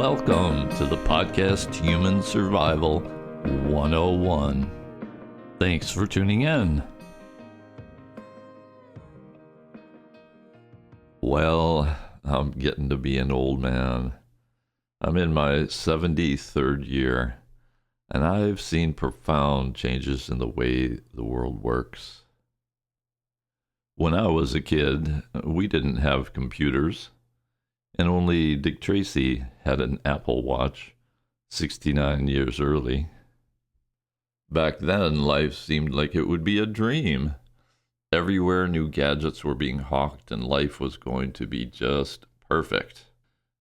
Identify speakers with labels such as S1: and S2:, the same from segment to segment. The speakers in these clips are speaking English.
S1: Welcome to the podcast Human Survival 101. Thanks for tuning in. Well, I'm getting to be an old man. I'm in my 73rd year, and I've seen profound changes in the way the world works. When I was a kid, we didn't have computers, and only Dick Tracy had an Apple Watch 69 years early. Back then, life seemed like it would be a dream. Everywhere new gadgets were being hawked, and life was going to be just perfect.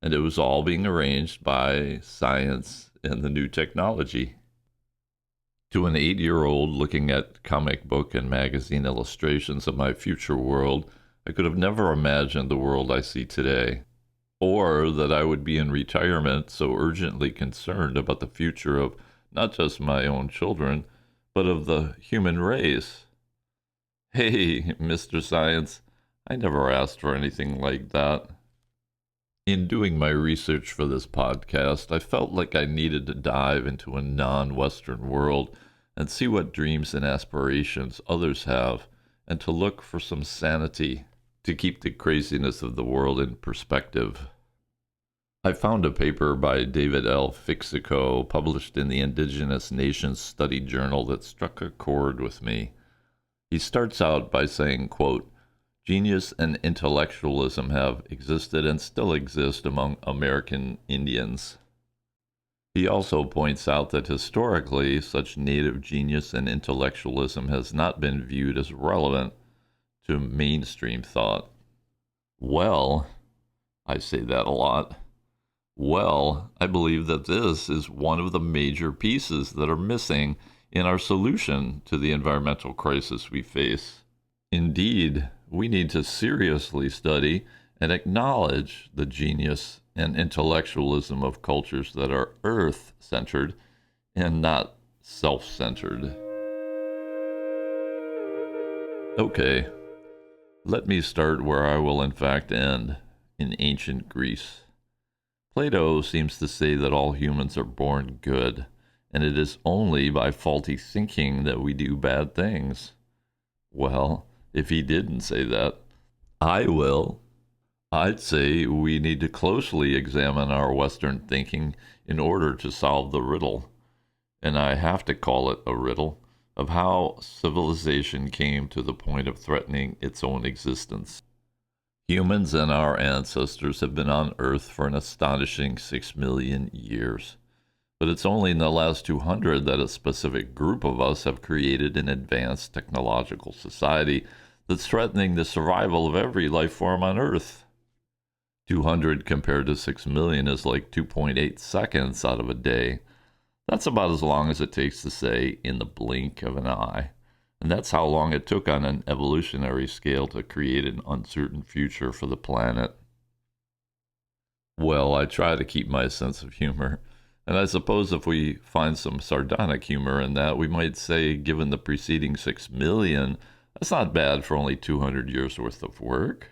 S1: And it was all being arranged by science and the new technology. To an 8-year-old looking at comic book and magazine illustrations of my future world, I could have never imagined the world I see today, or that I would be in retirement so urgently concerned about the future of not just my own children, but of the human race. Hey, Mr. Science, I never asked for anything like that. In doing my research for this podcast, I felt like I needed to dive into a non-Western world and see what dreams and aspirations others have, and to look for some sanity to keep the craziness of the world in perspective. I found a paper by David L. Fixico published in the Indigenous Nations Study Journal that struck a chord with me. He starts out by saying, quote, "Genius and intellectualism have existed and still exist among American Indians." He also points out that historically, such native genius and intellectualism has not been viewed as relevant to mainstream thought. Well, I say that a lot. Well, I believe that this is one of the major pieces that are missing in our solution to the environmental crisis we face. Indeed, we need to seriously study and acknowledge the genius and intellectualism of cultures that are earth-centered and not self-centered. Okay, let me start where I will in fact end, in ancient Greece. Plato seems to say that all humans are born good, and it is only by faulty thinking that we do bad things. Well, if he didn't say that, I will. I'd say we need to closely examine our Western thinking in order to solve the riddle, and I have to call it a riddle, of how civilization came to the point of threatening its own existence. Humans and our ancestors have been on Earth for an astonishing 6 million years. But it's only in the last 200 that a specific group of us have created an advanced technological society that's threatening the survival of every life form on Earth. 200 compared to 6 million is like 2.8 seconds out of a day. That's about as long as it takes to say in the blink of an eye. And that's how long it took on an evolutionary scale to create an uncertain future for the planet. Well, I try to keep my sense of humor. And I suppose if we find some sardonic humor in that, we might say, given the preceding 6 million, that's not bad for only 200 years worth of work.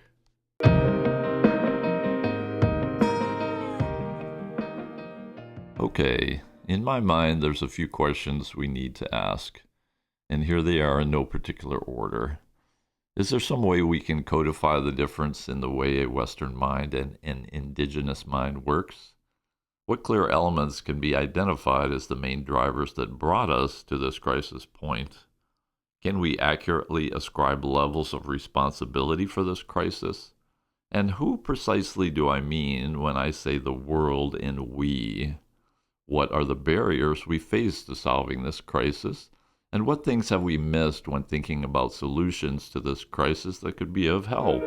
S1: Okay, in my mind, there's a few questions we need to ask. And here they are in no particular order. Is there some way we can codify the difference in the way a Western mind and an indigenous mind works? What clear elements can be identified as the main drivers that brought us to this crisis point? Can we accurately ascribe levels of responsibility for this crisis? And who precisely do I mean when I say the world and we? What are the barriers we face to solving this crisis? And what things have we missed when thinking about solutions to this crisis that could be of help?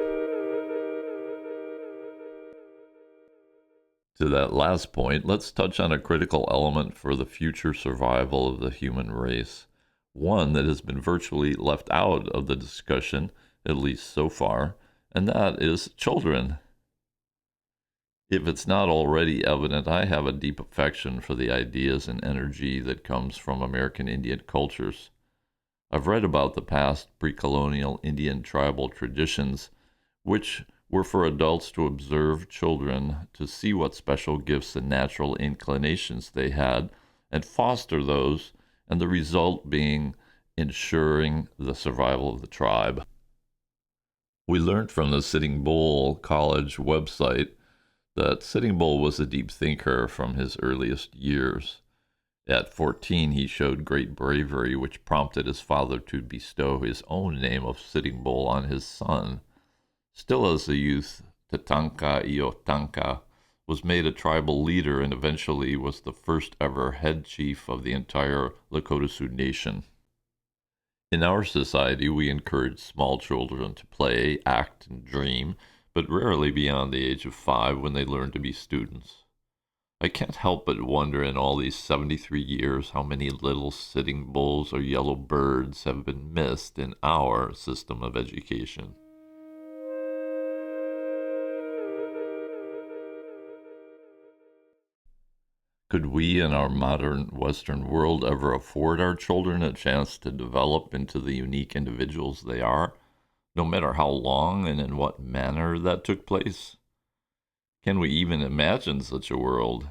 S1: To that last point, let's touch on a critical element for the future survival of the human race, one that has been virtually left out of the discussion, at least so far, and that is children. If it's not already evident, I have a deep affection for the ideas and energy that comes from American Indian cultures. I've read about the past pre-colonial Indian tribal traditions, which were for adults to observe children, to see what special gifts and natural inclinations they had, and foster those, and the result being ensuring the survival of the tribe. We learned from the Sitting Bull College website that Sitting Bull was a deep thinker from his earliest years. At 14, he showed great bravery, which prompted his father to bestow his own name of Sitting Bull on his son. Still as a youth, Tatanka Iotanka was made a tribal leader and eventually was the first ever head chief of the entire Lakota Sioux Nation. In our society, we encourage small children to play, act, and dream, but rarely beyond the age of 5 when they learn to be students. I can't help but wonder in all these 73 years how many little Sitting Bulls or yellow birds have been missed in our system of education. Could we in our modern Western world ever afford our children a chance to develop into the unique individuals they are, no matter how long and in what manner that took place? Can we even imagine such a world?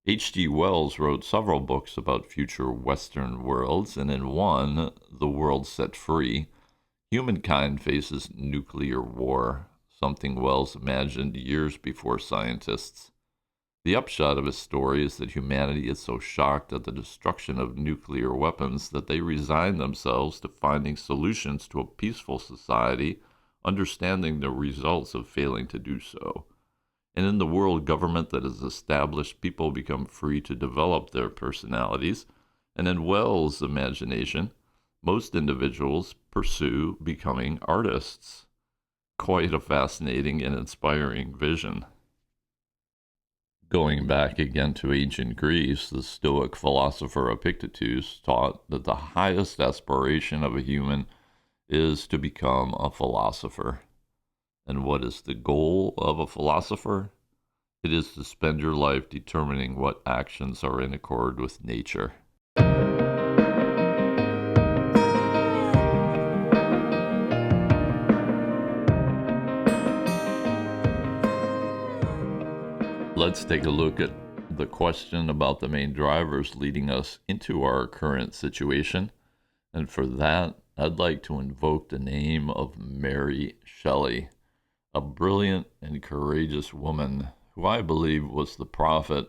S1: H.G. Wells wrote several books about future Western worlds, and in one, The World Set Free, humankind faces nuclear war, something Wells imagined years before scientists. The upshot of his story is that humanity is so shocked at the destruction of nuclear weapons that they resign themselves to finding solutions to a peaceful society, understanding the results of failing to do so. And in the world government that is established, people become free to develop their personalities, and in Wells' imagination, most individuals pursue becoming artists. Quite a fascinating and inspiring vision. Going back again to ancient Greece, the Stoic philosopher Epictetus taught that the highest aspiration of a human is to become a philosopher. And what is the goal of a philosopher? It is to spend your life determining what actions are in accord with nature. Let's take a look at the question about the main drivers leading us into our current situation. And for that, I'd like to invoke the name of Mary Shelley, a brilliant and courageous woman who I believe was the prophet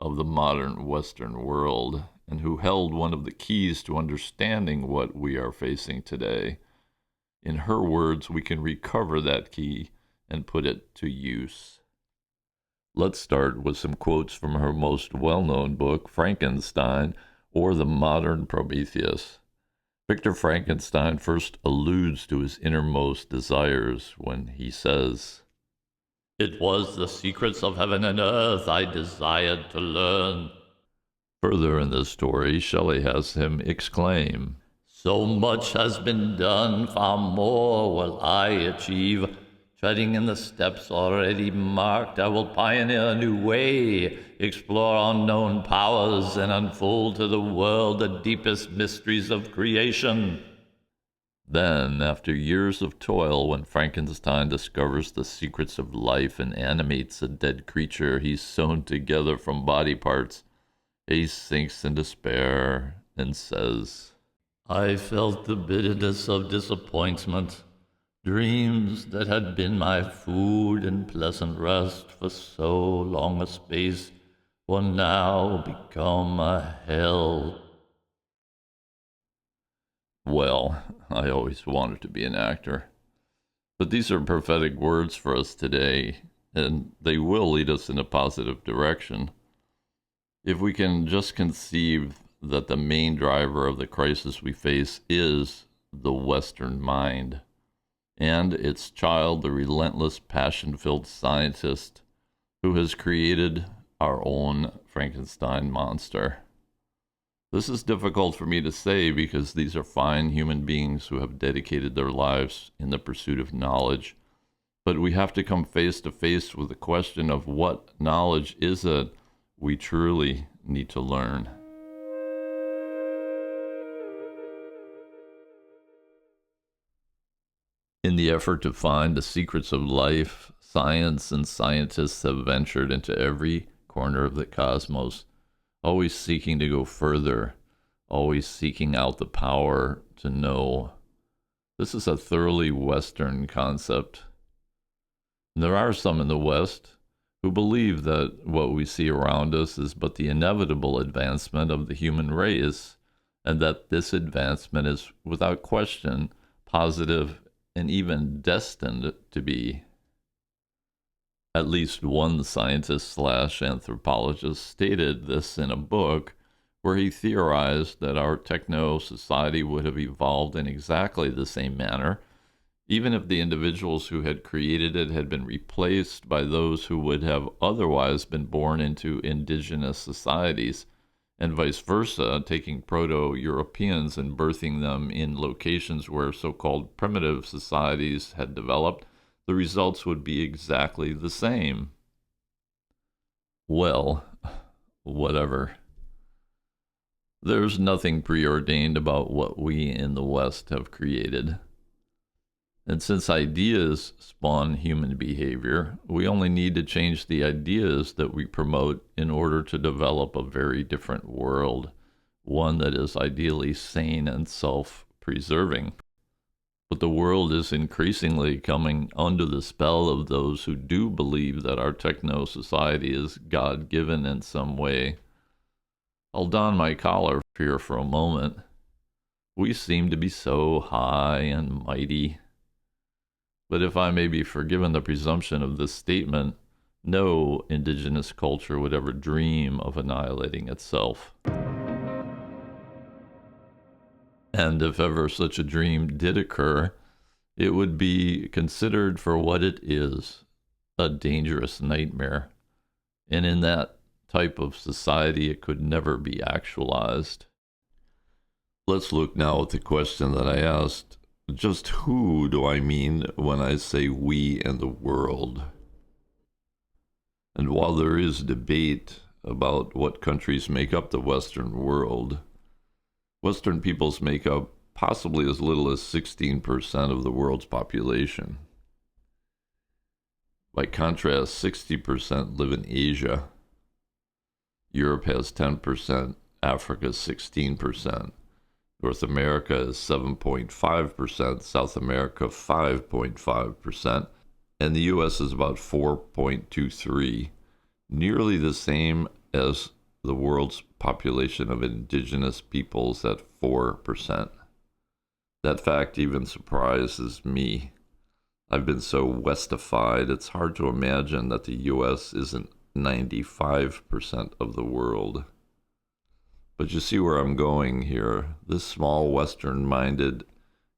S1: of the modern Western world and who held one of the keys to understanding what we are facing today. In her words, we can recover that key and put it to use. Let's start with some quotes from her most well-known book, Frankenstein, or The Modern Prometheus. Victor Frankenstein first alludes to his innermost desires when he says, "It was the secrets of heaven and earth I desired to learn." Further in the story, Shelley has him exclaim, "So much has been done, far more will I achieve. Treading in the steps already marked, I will pioneer a new way, explore unknown powers, and unfold to the world the deepest mysteries of creation." Then, after years of toil, when Frankenstein discovers the secrets of life and animates a dead creature he's sewn together from body parts, he sinks in despair and says, "I felt the bitterness of disappointment. Dreams that had been my food and pleasant rest for so long a space will now become a hell." Well, I always wanted to be an actor. But these are prophetic words for us today, and they will lead us in a positive direction. If we can just conceive that the main driver of the crisis we face is the Western mind, and its child, the relentless, passion-filled scientist who has created our own Frankenstein monster. This is difficult for me to say because these are fine human beings who have dedicated their lives in the pursuit of knowledge. But we have to come face to face with the question of what knowledge is it we truly need to learn. In the effort to find the secrets of life, science and scientists have ventured into every corner of the cosmos, always seeking to go further, always seeking out the power to know. This is a thoroughly Western concept. And there are some in the West who believe that what we see around us is but the inevitable advancement of the human race, and that this advancement is without question positive and even destined to be. At least one scientist slash anthropologist stated this in a book where he theorized that our techno society would have evolved in exactly the same manner, even if the individuals who had created it had been replaced by those who would have otherwise been born into indigenous societies, and vice versa, taking Proto-Europeans and birthing them in locations where so-called primitive societies had developed. The results would be exactly the same. Well, whatever. There's nothing preordained about what we in the West have created. And since ideas spawn human behavior, we only need to change the ideas that we promote in order to develop a very different world, one that is ideally sane and self-preserving. But the world is increasingly coming under the spell of those who do believe that our techno society is God-given in some way. I'll don my collar here for a moment. We seem to be so high and mighty. But if I may be forgiven the presumption of this statement, no indigenous culture would ever dream of annihilating itself. And if ever such a dream did occur, it would be considered for what it is, a dangerous nightmare. And in that type of society, it could never be actualized. Let's look now at the question that I asked. Just who do I mean when I say we and the world? And while there is debate about what countries make up the Western world, Western peoples make up possibly as little as 16% of the world's population. By contrast, 60% live in Asia. Europe has 10%, Africa 16%. North America is 7.5%, South America 5.5%, and the U.S. is about 4.23%, nearly the same as the world's population of indigenous peoples at 4%. That fact even surprises me. I've been so westified, it's hard to imagine that the U.S. isn't 95% of the world. But you see where I'm going here. This small Western-minded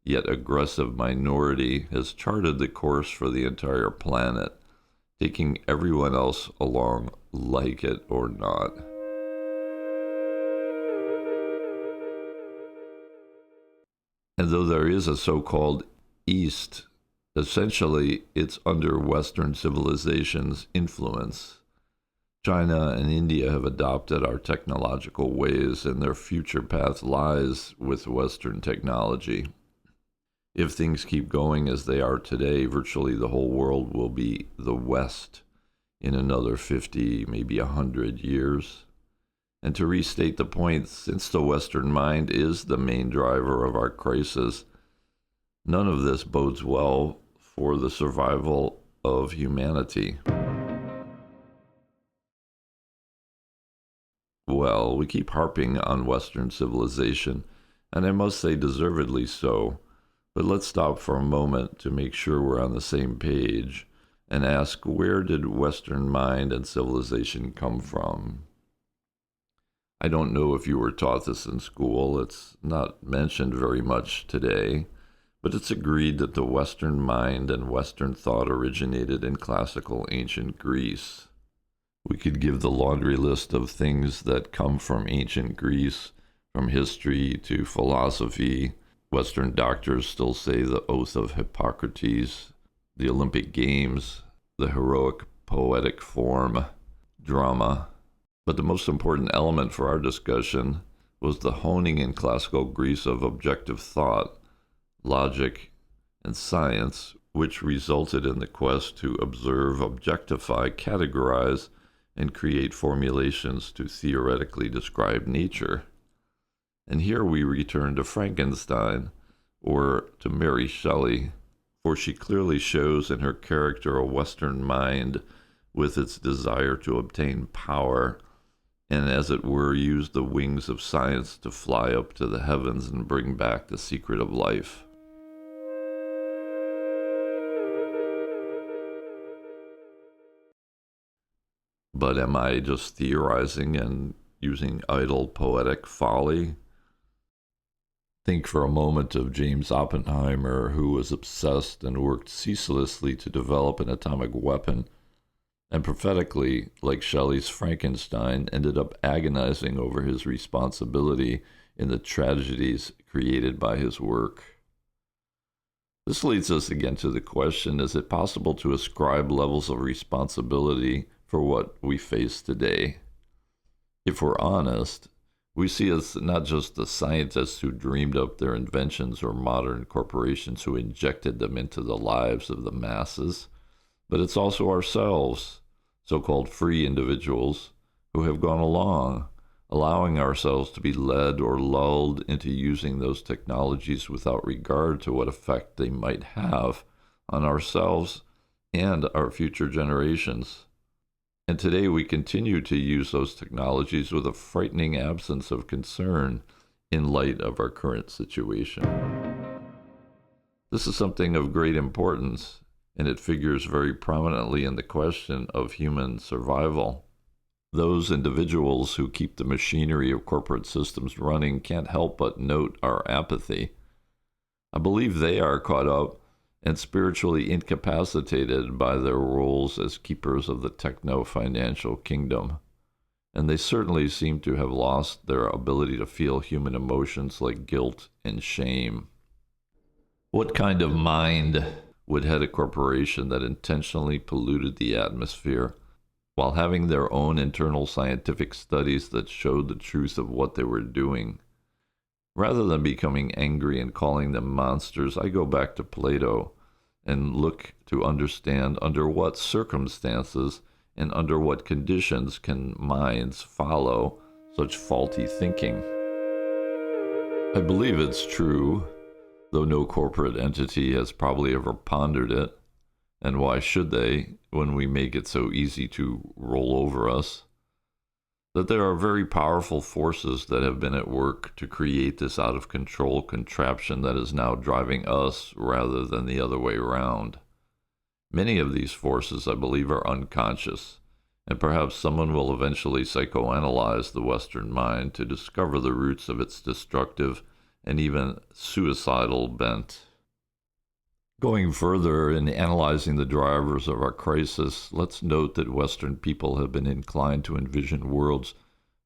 S1: yet aggressive minority has charted the course for the entire planet, taking everyone else along, like it or not. And though there is a so-called East, essentially it's under Western civilization's influence. China and India have adopted our technological ways, and their future path lies with Western technology. If things keep going as they are today, virtually the whole world will be the West in another 50, maybe 100 years. And to restate the point, since the Western mind is the main driver of our crisis, none of this bodes well for the survival of humanity. Well, we keep harping on Western civilization, and I must say deservedly so, but let's stop for a moment to make sure we're on the same page and ask, where did Western mind and civilization come from? I don't know if you were taught this in school. It's not mentioned very much today, but it's agreed that the Western mind and Western thought originated in classical ancient Greece. We could give the laundry list of things that come from ancient Greece, from history to philosophy. Western doctors still say the oath of Hippocrates, the Olympic Games, the heroic poetic form, drama. But the most important element for our discussion was the honing in classical Greece of objective thought, logic, and science, which resulted in the quest to observe, objectify, categorize, and create formulations to theoretically describe nature. And here we return to Frankenstein, or to Mary Shelley, for she clearly shows in her character a Western mind with its desire to obtain power, and as it were, use the wings of science to fly up to the heavens and bring back the secret of life. But am I just theorizing and using idle poetic folly? Think for a moment of James Oppenheimer, who was obsessed and worked ceaselessly to develop an atomic weapon, and prophetically, like Shelley's Frankenstein, ended up agonizing over his responsibility in the tragedies created by his work. This leads us again to the question, is it possible to ascribe levels of responsibility for what we face today? If we're honest, we see it's not just the scientists who dreamed up their inventions or modern corporations who injected them into the lives of the masses, but it's also ourselves, so-called free individuals, who have gone along, allowing ourselves to be led or lulled into using those technologies without regard to what effect they might have on ourselves and our future generations. And today we continue to use those technologies with a frightening absence of concern in light of our current situation. This is something of great importance, and it figures very prominently in the question of human survival. Those individuals who keep the machinery of corporate systems running can't help but note our apathy. I believe they are caught up and spiritually incapacitated by their roles as keepers of the techno-financial kingdom, and they certainly seem to have lost their ability to feel human emotions like guilt and shame. What kind of mind would head a corporation that intentionally polluted the atmosphere while having their own internal scientific studies that showed the truth of what they were doing? Rather than becoming angry and calling them monsters, I go back to Plato and look to understand under what circumstances and under what conditions can minds follow such faulty thinking. I believe it's true, though no corporate entity has probably ever pondered it, and why should they when we make it so easy to roll over us, that there are very powerful forces that have been at work to create this out-of-control contraption that is now driving us rather than the other way around. Many of these forces, I believe, are unconscious, and perhaps someone will eventually psychoanalyze the Western mind to discover the roots of its destructive and even suicidal bent. Going further in analyzing the drivers of our crisis, let's note that Western people have been inclined to envision worlds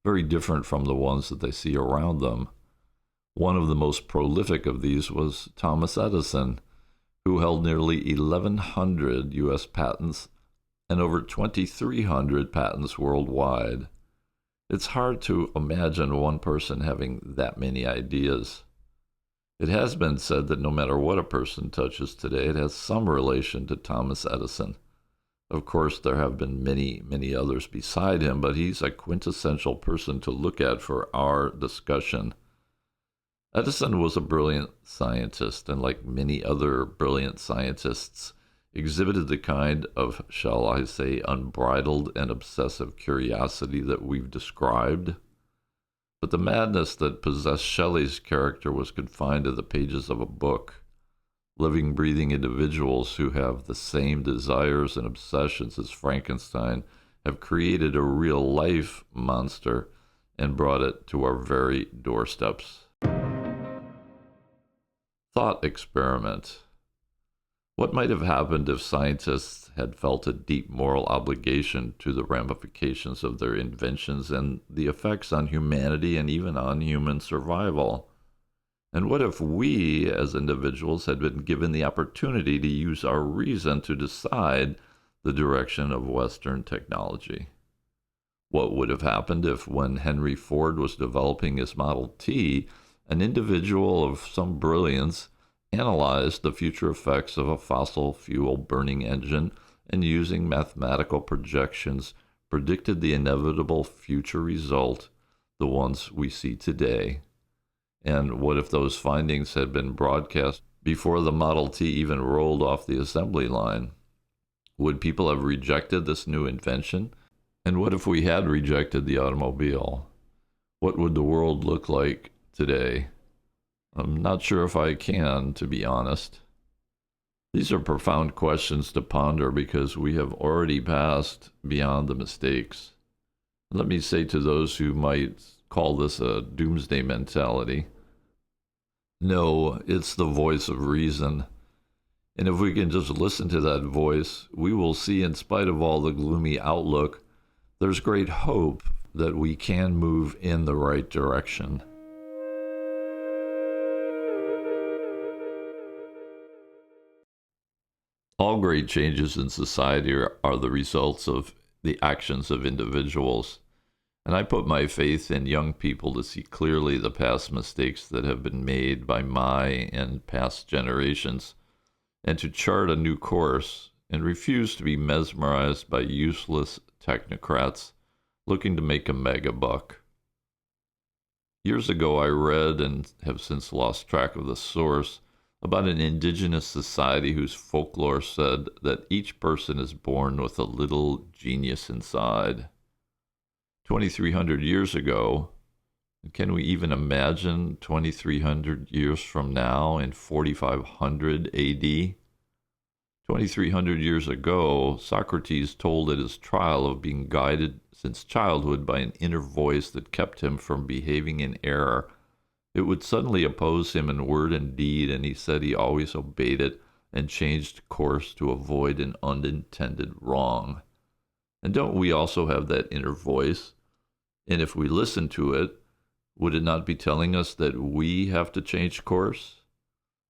S1: very different from the ones that they see around them. One of the most prolific of these was Thomas Edison, who held nearly 1,100 U.S. patents and over 2,300 patents worldwide. It's hard to imagine one person having that many ideas. It has been said that no matter what a person touches today, it has some relation to Thomas Edison. Of course, there have been many, many others beside him, but he's a quintessential person to look at for our discussion. Edison was a brilliant scientist, and like many other brilliant scientists, exhibited the kind of, shall I say, unbridled and obsessive curiosity that we've described. But the madness that possessed Shelley's character was confined to the pages of a book. Living, breathing individuals who have the same desires and obsessions as Frankenstein have created a real-life monster and brought it to our very doorsteps. Thought experiment. What might have happened if scientists had felt a deep moral obligation to the ramifications of their inventions and the effects on humanity and even on human survival? And what if we, as individuals, had been given the opportunity to use our reason to decide the direction of Western technology? What would have happened if, when Henry Ford was developing his Model T, an individual of some brilliance analyzed the future effects of a fossil fuel burning engine and using mathematical projections predicted the inevitable future result, the ones we see today. And what if those findings had been broadcast before the Model T even rolled off the assembly line? Would people have rejected this new invention? And what if we had rejected the automobile? What would the world look like today? I'm not sure if I can, to be honest. These are profound questions to ponder because we have already passed beyond the mistakes. Let me say to those who might call this a doomsday mentality, no, it's the voice of reason. And if we can just listen to that voice, we will see, in spite of all the gloomy outlook, there's great hope that we can move in the right direction. All great changes in society are the results of the actions of individuals, and I put my faith in young people to see clearly the past mistakes that have been made by my and past generations, and to chart a new course and refuse to be mesmerized by useless technocrats looking to make a mega buck. Years ago, I read, and have since lost track of the source, about an indigenous society whose folklore said that each person is born with a little genius inside. 2,300 years ago, can we even imagine 2,300 years from now in 4500 AD? 2,300 years ago, Socrates told at his trial of being guided since childhood by an inner voice that kept him from behaving in error. It would suddenly oppose him in word and deed, and he said he always obeyed it and changed course to avoid an unintended wrong. And don't we also have that inner voice? And if we listen to it, would it not be telling us that we have to change course?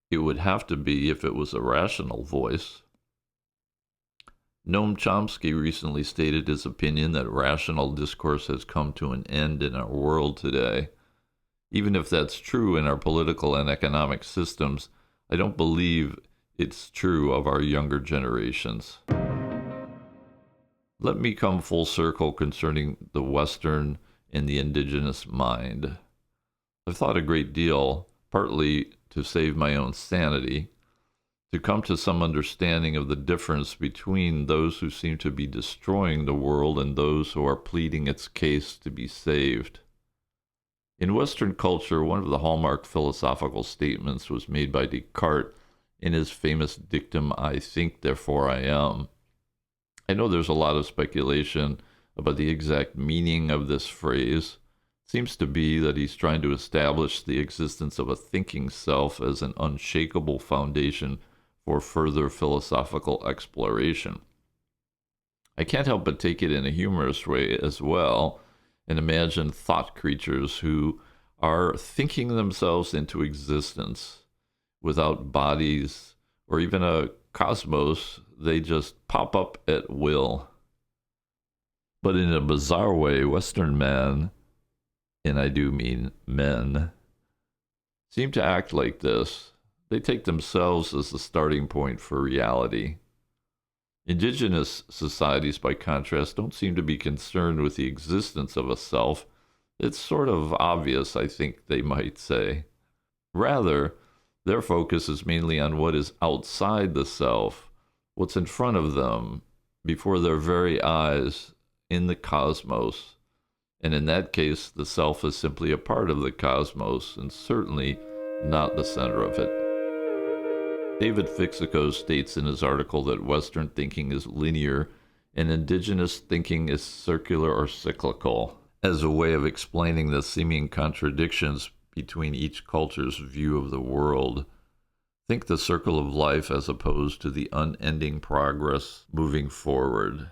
S1: It would have to be if it was a rational voice. Noam Chomsky recently stated his opinion that rational discourse has come to an end in our world today. Even if that's true in our political and economic systems, I don't believe it's true of our younger generations. Let me come full circle concerning the Western and the indigenous mind. I've thought a great deal, partly to save my own sanity, to come to some understanding of the difference between those who seem to be destroying the world and those who are pleading its case to be saved. In Western culture, one of the hallmark philosophical statements was made by Descartes in his famous dictum, "I think, therefore I am." I know there's a lot of speculation about the exact meaning of this phrase. It seems to be that he's trying to establish the existence of a thinking self as an unshakable foundation for further philosophical exploration. I can't help but take it in a humorous way as well, and imagine thought creatures who are thinking themselves into existence without bodies or even a cosmos. They just pop up at will. But in a bizarre way, Western man, and I do mean men, seem to act like this. They take themselves as the starting point for reality. Indigenous societies, by contrast, don't seem to be concerned with the existence of a self. It's sort of obvious, I think they might say. Rather, their focus is mainly on what is outside the self, what's in front of them, before their very eyes, in the cosmos. And in that case, the self is simply a part of the cosmos, and certainly not the center of it. David Fixico states in his article that Western thinking is linear and indigenous thinking is circular or cyclical, as a way of explaining the seeming contradictions between each culture's view of the world. Think the circle of life as opposed to the unending progress moving forward.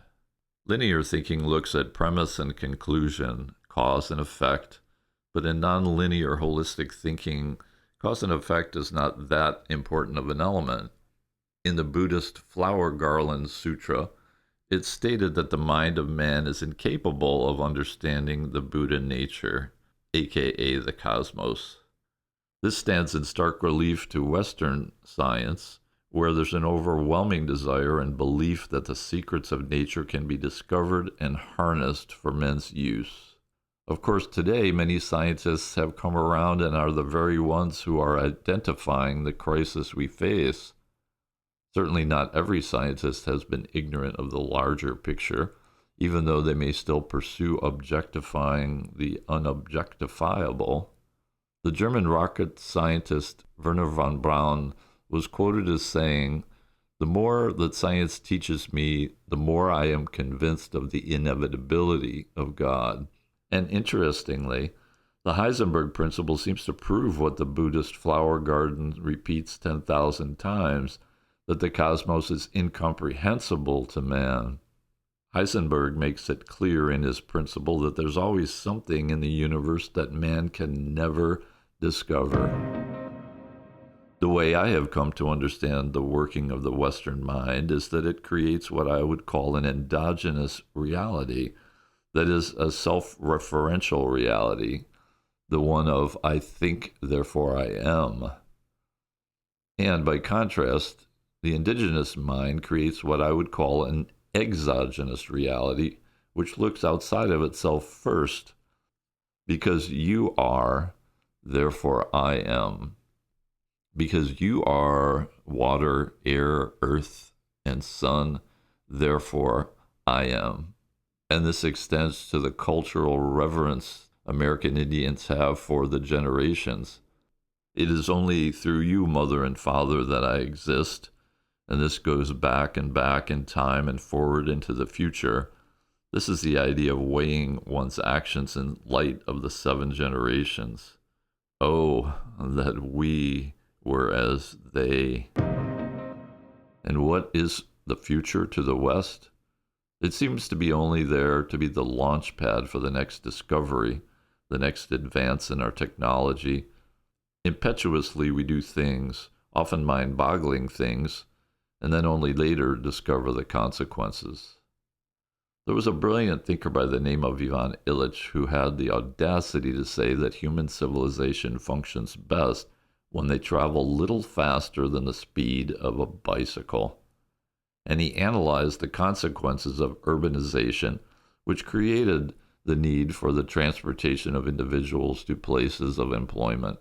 S1: Linear thinking looks at premise and conclusion, cause and effect, but in nonlinear holistic thinking, cause and effect is not that important of an element. In the Buddhist Flower Garland Sutra, it's stated that the mind of man is incapable of understanding the Buddha nature, aka the cosmos. This stands in stark relief to Western science, where there's an overwhelming desire and belief that the secrets of nature can be discovered and harnessed for men's use. Of course, today, many scientists have come around and are the very ones who are identifying the crisis we face. Certainly, not every scientist has been ignorant of the larger picture, even though they may still pursue objectifying the unobjectifiable. The German rocket scientist Werner von Braun was quoted as saying, "The more that science teaches me, the more I am convinced of the inevitability of God." And interestingly, the Heisenberg principle seems to prove what the Buddhist flower garden repeats 10,000 times, that the cosmos is incomprehensible to man. Heisenberg makes it clear in his principle that there's always something in the universe that man can never discover. The way I have come to understand the working of the Western mind is that it creates what I would call an endogenous reality, that is, a self-referential reality, the one of I think, therefore I am. And by contrast, the indigenous mind creates what I would call an exogenous reality, which looks outside of itself first, because you are, therefore I am. Because you are water, air, earth, and sun, therefore I am. And this extends to the cultural reverence American Indians have for the generations. It is only through you, Mother and Father, that I exist, and this goes back and back in time and forward into the future. This is the idea of weighing one's actions in light of the 7 generations. Oh, that we were as they. And what is the future to the West? It seems to be only there to be the launch pad for the next discovery, the next advance in our technology. Impetuously we do things, often mind-boggling things, and then only later discover the consequences. There was a brilliant thinker by the name of Ivan Illich who had the audacity to say that human civilization functions best when they travel little faster than the speed of a bicycle. And he analyzed the consequences of urbanization, which created the need for the transportation of individuals to places of employment.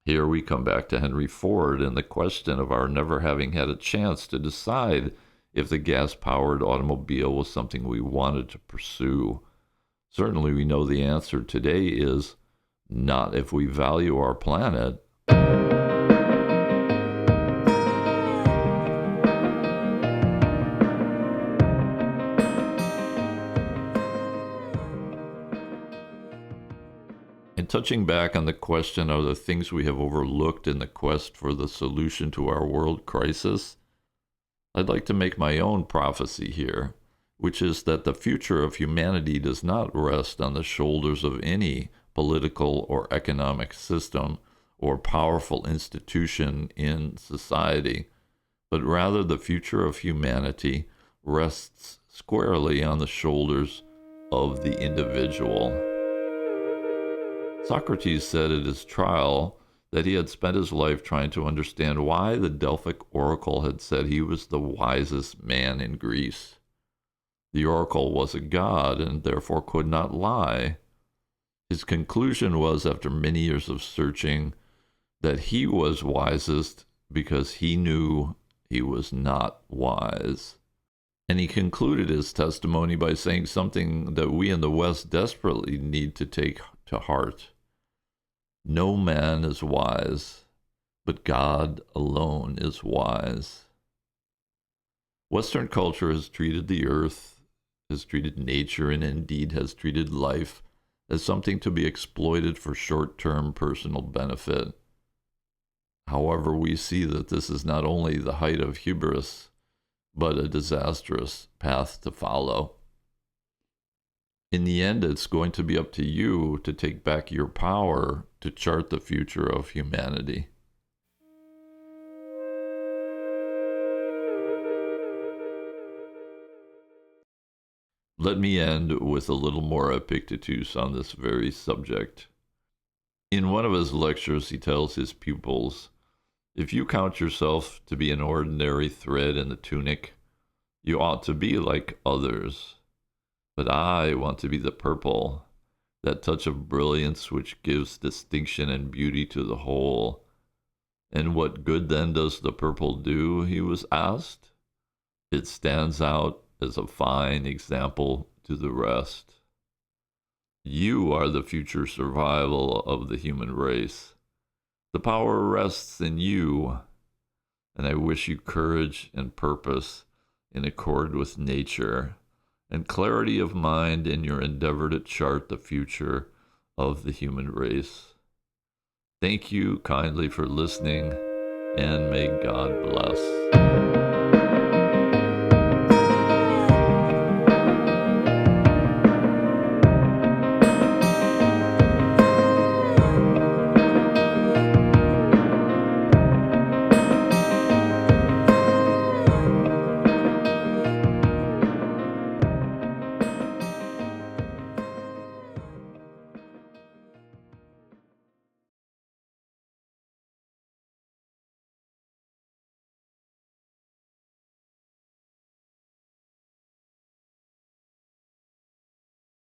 S1: Here we come back to Henry Ford and the question of our never having had a chance to decide if the gas-powered automobile was something we wanted to pursue. Certainly we know the answer today is not if we value our planet. And touching back on the question of the things we have overlooked in the quest for the solution to our world crisis, I'd like to make my own prophecy here, which is that the future of humanity does not rest on the shoulders of any political or economic system or powerful institution in society, but rather the future of humanity rests squarely on the shoulders of the individual. Socrates said at his trial that he had spent his life trying to understand why the Delphic oracle had said he was the wisest man in Greece. The oracle was a god and therefore could not lie. His conclusion was, after many years of searching, that he was wisest because he knew he was not wise. And he concluded his testimony by saying something that we in the West desperately need to take to heart. No man is wise, but God alone is wise. Western culture has treated the earth, has treated nature, and indeed has treated life as something to be exploited for short-term personal benefit. However, we see that this is not only the height of hubris, but a disastrous path to follow. In the end, it's going to be up to you to take back your power to chart the future of humanity. Let me end with a little more Epictetus on this very subject. In one of his lectures, he tells his pupils, if you count yourself to be an ordinary thread in the tunic, you ought to be like others. But I want to be the purple, that touch of brilliance which gives distinction and beauty to the whole. And what good then does the purple do? He was asked. It stands out as a fine example to the rest. You are the future survival of the human race. The power rests in you, and I wish you courage and purpose in accord with nature, and clarity of mind in your endeavor to chart the future of the human race. Thank you kindly for listening, and may God bless.